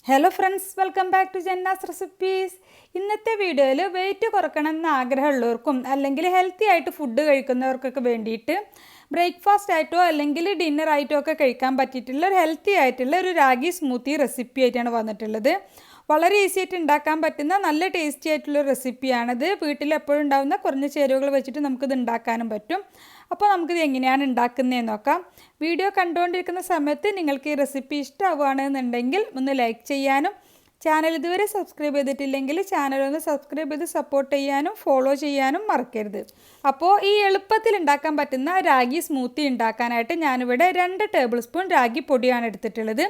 Hello friends, welcome back to Janna's recipes. ഇന്നത്തെ വീഡിയോയിൽ wait കുറക്കണം എന്ന് ആഗ്രഹമുള്ളവർക്കും അല്ലെങ്കിൽ ഹെൽത്തി ആയിട്ട് ഫുഡ് കഴിക്കുന്നവർക്കൊക്കെ വേണ്ടിയിട്ട് ബ്രേക്ക്ഫാസ്റ്റ് ആയിട്ടോ അല്ലെങ്കിൽ ഡിന്നർ ആയിട്ടോ ഒക്കെ കഴിക്കാൻ പറ്റിയിട്ടുള്ള ഒരു ഹെൽത്തി ആയിട്ടുള്ള ഒരു രാഗി സ്മൂത്തി റെസിപ്പി ആയിട്ടാണ് വന്നിട്ടുള്ളത്. വളരെ ഈസി ആയിട്ട് ഉണ്ടാക്കാൻ പറ്റുന്ന നല്ല ടേസ്റ്റി ആയിട്ടുള്ള റെസിപ്പിയാണിത്. വീട്ടിൽ എപ്പോഴും ഉണ്ടാകുന്ന കുറഞ്ഞ ചേരുവകൾ വെച്ചിട്ട് നമുക്കിത് ഉണ്ടാക്കാനും പറ്റും. അപ്പോൾ നമുക്കിത് എങ്ങനെയാണ് ഉണ്ടാക്കുന്നതെന്ന് നോക്കാം. വീഡിയോ കണ്ടുകൊണ്ടിരിക്കുന്ന സമയത്ത് നിങ്ങൾക്ക് ഈ റെസിപ്പി ഇഷ്ടമാവുകയാണെന്നുണ്ടെങ്കിൽ ഒന്ന് ലൈക്ക് ചെയ്യാനും ചാനൽ ഇതുവരെ സബ്സ്ക്രൈബ് ചെയ്തിട്ടില്ലെങ്കിൽ ചാനൽ ഒന്ന് സബ്സ്ക്രൈബ് ചെയ്ത് സപ്പോർട്ട് ചെയ്യാനും ഫോളോ ചെയ്യാനും മറക്കരുത്. അപ്പോൾ ഈ എളുപ്പത്തിൽ ഉണ്ടാക്കാൻ പറ്റുന്ന രാഗി സ്മൂത്തി ഉണ്ടാക്കാനായിട്ട് ഞാനിവിടെ 2 ടേബിൾ സ്പൂൺ രാഗി പൊടിയാണ് എടുത്തിട്ടുള്ളത്.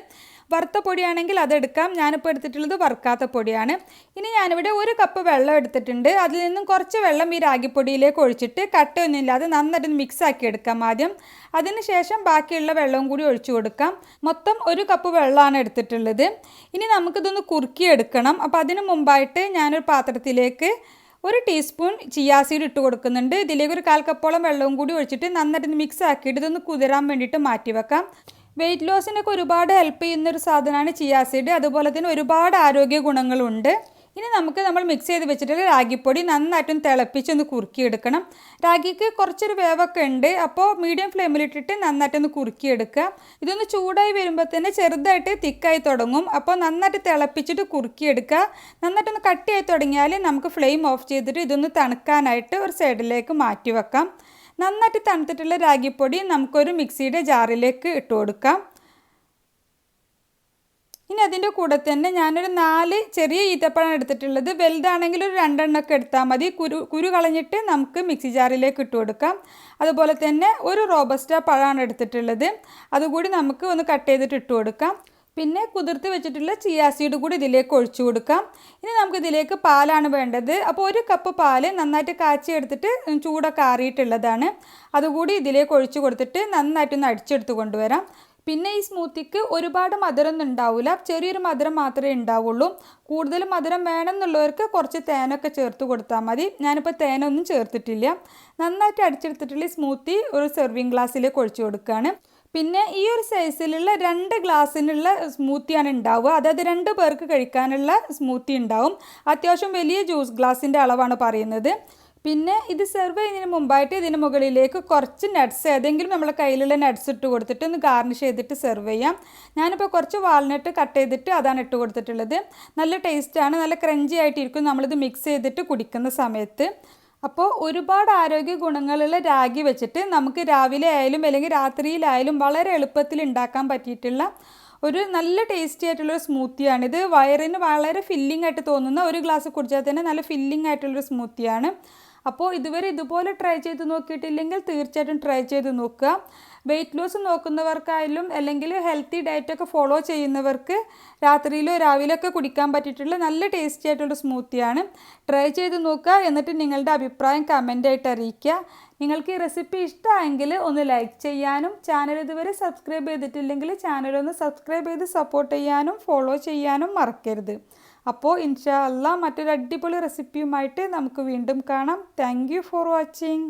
വറുത്ത പൊടിയാണെങ്കിൽ അതെടുക്കാം. ഞാനിപ്പോൾ എടുത്തിട്ടുള്ളത് വറുക്കാത്ത പൊടിയാണ്. ഇനി ഞാനിവിടെ 1 കപ്പ് വെള്ളം എടുത്തിട്ടുണ്ട്. അതിൽ നിന്നും കുറച്ച് വെള്ളം ഈ രാഗിപ്പൊടിയിലേക്ക് ഒഴിച്ചിട്ട് കട്ടയൊന്നുമില്ലാതെ നന്നായിട്ട് മിക്സ് ആക്കി എടുക്കാം ആദ്യം. അതിനുശേഷം ബാക്കിയുള്ള വെള്ളവും കൂടി ഒഴിച്ചു കൊടുക്കാം. മൊത്തം 1 കപ്പ് വെള്ളമാണ് എടുത്തിട്ടുള്ളത്. ഇനി നമുക്കിതൊന്ന് കുറുക്കിയെടുക്കണം. അപ്പോൾ അതിന് മുമ്പായിട്ട് ഞാനൊരു പാത്രത്തിലേക്ക് 1 ടീസ്പൂൺ ചിയാ സീഡ് ഇട്ട് കൊടുക്കുന്നുണ്ട്. ഇതിലേക്ക് 1/4 കപ്പോളം വെള്ളവും കൂടി ഒഴിച്ചിട്ട് നന്നായിട്ട് മിക്സ് ആക്കിയിട്ട് ഇതൊന്ന് കുതിരാൻ വേണ്ടിയിട്ട് മാറ്റി വെക്കാം. വെയിറ്റ് ലോസിനൊക്കെ ഒരുപാട് ഹെൽപ്പ് ചെയ്യുന്നൊരു സാധനമാണ് ചിയാ സീഡ്. അതുപോലെ തന്നെ ഒരുപാട് ആരോഗ്യ ഗുണങ്ങളുണ്ട്. ഇനി നമ്മൾ മിക്സ് ചെയ്ത് വെച്ചിട്ടുള്ള രാഗിപ്പൊടി നന്നായിട്ടൊന്ന് തിളപ്പിച്ചൊന്ന് കുറുക്കിയെടുക്കണം. രാഗിക്ക് കുറച്ചൊരു വേവൊക്കെ ഉണ്ട്. അപ്പോൾ മീഡിയം ഫ്ലെയിമിലിട്ടിട്ട് നന്നായിട്ടൊന്ന് കുറുക്കിയെടുക്കുക. ഇതൊന്ന് ചൂടായി വരുമ്പോൾ തന്നെ ചെറുതായിട്ട് തിക്കായി തുടങ്ങും. അപ്പോൾ നന്നായിട്ട് തിളപ്പിച്ചിട്ട് കുറുക്കിയെടുക്കുക. നന്നായിട്ടൊന്ന് കട്ടിയായി തുടങ്ങിയാൽ നമുക്ക് ഫ്ലെയിം ഓഫ് ചെയ്തിട്ട് ഇതൊന്ന് തണുക്കാനായിട്ട് ഒരു സൈഡിലേക്ക് മാറ്റി വെക്കാം. നന്നായിട്ട് തണുത്തിട്ടുള്ള രാഗിപ്പൊടി നമുക്കൊരു മിക്സിയുടെ ജാറിലേക്ക് ഇട്ട് കൊടുക്കാം. ഇനി അതിൻ്റെ കൂടെ തന്നെ ഞാനൊരു 4 ചെറിയ ഈത്തപ്പഴം എടുത്തിട്ടുള്ളത്. വലുതാണെങ്കിൽ ഒരു 2 എണ്ണമൊക്കെ എടുത്താൽ മതി. കുരു കളഞ്ഞിട്ട് നമുക്ക് മിക്സി ജാറിലേക്ക് ഇട്ട് കൊടുക്കാം. അതുപോലെ തന്നെ ഒരു റോബസ്റ്റ പഴമാണ് എടുത്തിട്ടുള്ളത്. അതുകൂടി നമുക്ക് ഒന്ന് കട്ട് ചെയ്തിട്ട് ഇട്ട് കൊടുക്കാം. പിന്നെ കുതിർത്ത് വെച്ചിട്ടുള്ള ചിയാ സീഡ് കൂടി ഇതിലേക്ക് ഒഴിച്ചു കൊടുക്കാം. ഇനി നമുക്കിതിലേക്ക് പാലാണ് വേണ്ടത്. അപ്പോൾ 1 കപ്പ് പാല് നന്നായിട്ട് കാച്ചി എടുത്തിട്ട് ചൂടൊക്കെ ആറിയിട്ടുള്ളതാണ്. അതുകൂടി ഇതിലേക്ക് ഒഴിച്ചു കൊടുത്തിട്ട് നന്നായിട്ടൊന്ന് അടിച്ചെടുത്ത് കൊണ്ടുവരാം. പിന്നെ ഈ സ്മൂത്തിക്ക് ഒരുപാട് മധുരമൊന്നും ഉണ്ടാവില്ല. ചെറിയൊരു മധുരം മാത്രമേ ഉണ്ടാവുള്ളൂ. കൂടുതൽ മധുരം വേണമെന്നുള്ളവർക്ക് കുറച്ച് തേനൊക്കെ ചേർത്ത് കൊടുത്താൽ മതി. ഞാനിപ്പോൾ തേനൊന്നും ചേർത്തിട്ടില്ല. നന്നായിട്ട് അടിച്ചെടുത്തിട്ടുള്ള ഈ സ്മൂത്തി ഒരു സെർവിങ് ഗ്ലാസ്സിലേക്ക് ഒഴിച്ചു കൊടുക്കുകയാണ്. പിന്നെ ഈ ഒരു സൈസിലുള്ള 2 ഗ്ലാസ്സിനുള്ള സ്മൂത്തിയാണ് ഉണ്ടാവുക. അതായത് 2 പേർക്ക് കഴിക്കാനുള്ള സ്മൂത്തി ഉണ്ടാവും. അത്യാവശ്യം വലിയ ജ്യൂസ് ഗ്ലാസിൻ്റെ അളവാണ് പറയുന്നത്. പിന്നെ ഇത് സെർവ് ചെയ്യുന്നതിന് മുമ്പായിട്ട് ഇതിന് മുകളിലേക്ക് കുറച്ച് നട്ട്സ്, ഏതെങ്കിലും നമ്മളെ കയ്യിലുള്ള നട്ട്സ് ഇട്ട് കൊടുത്തിട്ട് ഒന്ന് ഗാർണിഷ് ചെയ്തിട്ട് സെർവ് ചെയ്യാം. ഞാനിപ്പോൾ കുറച്ച് വാൾനട്ട് കട്ട് ചെയ്തിട്ട് അതാണ് ഇട്ട് കൊടുത്തിട്ടുള്ളത്. നല്ല ടേസ്റ്റാണ്, നല്ല ക്രഞ്ചി ആയിട്ടിരിക്കും നമ്മളിത് മിക്സ് ചെയ്തിട്ട് കുടിക്കുന്ന സമയത്ത്. അപ്പോൾ ഒരുപാട് ആരോഗ്യ ഗുണങ്ങളുള്ള രാഗി വെച്ചിട്ട് നമുക്ക് രാവിലെ ആയാലും അല്ലെങ്കിൽ രാത്രിയിലായാലും വളരെ എളുപ്പത്തിൽ ഉണ്ടാക്കാൻ പറ്റിയിട്ടുള്ള ഒരു നല്ല ടേസ്റ്റി ആയിട്ടുള്ളൊരു സ്മൂത്തിയാണിത്. വയറിന് വളരെ ഫില്ലിംഗ് ആയിട്ട് തോന്നുന്ന, ഒരു ഗ്ലാസ് കുടിച്ചാൽ തന്നെ നല്ല ഫില്ലിംഗ് ആയിട്ടുള്ളൊരു സ്മൂത്തിയാണ്. അപ്പോൾ ഇതുവരെ ഇതുപോലെ ട്രൈ ചെയ്ത് നോക്കിയിട്ടില്ലെങ്കിൽ തീർച്ചയായിട്ടും ട്രൈ ചെയ്ത് നോക്കുക. വെയിറ്റ് ലോസ് നോക്കുന്നവർക്കായാലും അല്ലെങ്കിൽ ഹെൽത്തി ഡയറ്റൊക്കെ ഫോളോ ചെയ്യുന്നവർക്ക് രാത്രിയിലോ രാവിലെയൊക്കെ കുടിക്കാൻ പറ്റിയിട്ടുള്ള നല്ല ടേസ്റ്റി ആയിട്ടുള്ള സ്മൂത്തിയാണ്. ട്രൈ ചെയ്ത് നോക്കുക. എന്നിട്ട് നിങ്ങളുടെ അഭിപ്രായം കമൻ്റായിട്ട് അറിയിക്കുക. നിങ്ങൾക്ക് ഈ റെസിപ്പി ഇഷ്ടമായെങ്കിൽ ഒന്ന് ലൈക്ക് ചെയ്യാനും ചാനൽ ഇതുവരെ സബ്സ്ക്രൈബ് ചെയ്തിട്ടില്ലെങ്കിൽ ചാനലൊന്ന് സബ്സ്ക്രൈബ് ചെയ്ത് സപ്പോർട്ട് ചെയ്യാനും ഫോളോ ചെയ്യാനും മറക്കരുത്. അപ്പോൾ ഇൻഷാ അല്ലാഹ് മറ്റൊരു അടിപൊളി റെസിപ്പിയുമായിട്ട് നമുക്ക് വീണ്ടും കാണാം. Thank you for watching.